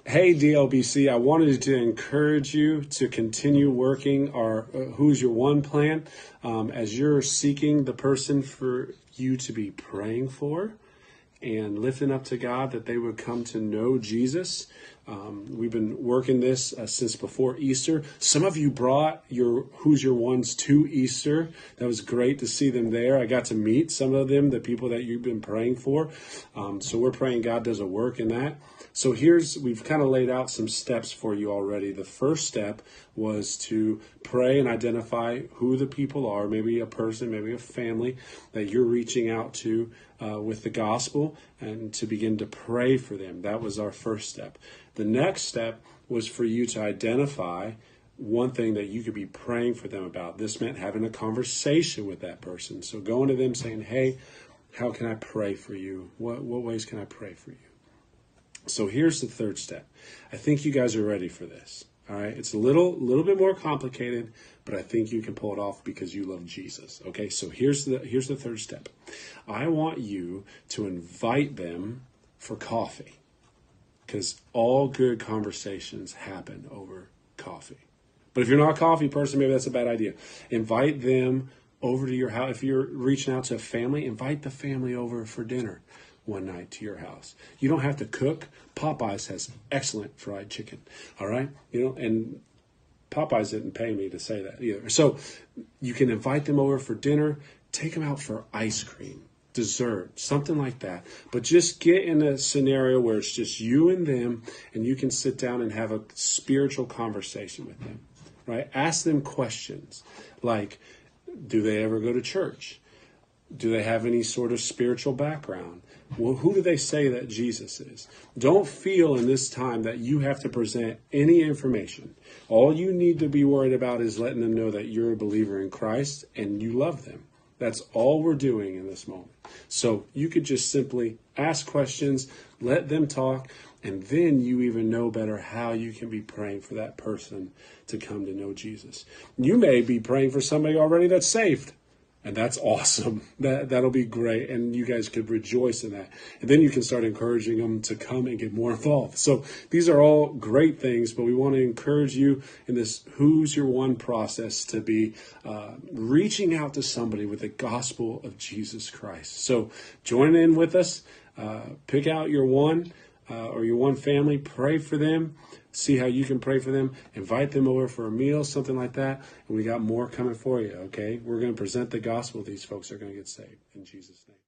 Hey, DLBC, I wanted to encourage you to continue working our Who's Your One plan as you're seeking the person for you to be praying for and lifting up to God that they would come to know Jesus. We've been working this since before Easter. Some of you brought your Who's Your Ones to Easter. That was great to see them there. I got to meet some of them, the people that you've been praying for. So we're praying God does a work in that. So we've kind of laid out some steps for you already. The first step was to pray and identify who the people are, maybe a person, maybe a family that you're reaching out to with the gospel, and to begin to pray for them. That was our first step. The next step was for you to identify one thing that you could be praying for them about. This meant having a conversation with that person. So going to them saying, hey, how can I pray for you? What ways can I pray for you? So here's the third step. I think you guys are ready for this. All right. It's a little bit more complicated, but I think you can pull it off because you love Jesus. Okay. So here's the third step. I want you to invite them for coffee, because all good conversations happen over coffee. But if you're not a coffee person, maybe that's a bad idea. Invite them over to your house. If you're reaching out to a family, invite the family over for dinner one night to your house. You don't have to cook. Popeyes has excellent fried chicken. All right. And Popeyes didn't pay me to say that either. So you can invite them over for dinner, take them out for ice cream, dessert, something like that. But just get in a scenario where it's just you and them, and you can sit down and have a spiritual conversation with them, right? Ask them questions like, do they ever go to church? Do they have any sort of spiritual background? Well, who do they say that Jesus is? Don't feel in this time that you have to present any information. All you need to be worried about is letting them know that you're a believer in Christ and you love them. That's all we're doing in this moment. So you could just simply ask questions, let them talk, and then you even know better how you can be praying for that person to come to know Jesus. You may be praying for somebody already that's saved. And that's awesome. That'll be great. And you guys could rejoice in that. And then you can start encouraging them to come and get more involved. So these are all great things, but we want to encourage you in this Who's Your One process to be reaching out to somebody with the gospel of Jesus Christ. So join in with us. Pick out your one or your one family. Pray for them. See how you can pray for them. Invite them over for a meal, something like that. And we got more coming for you, okay? We're going to present the gospel. These folks are going to get saved in Jesus' name.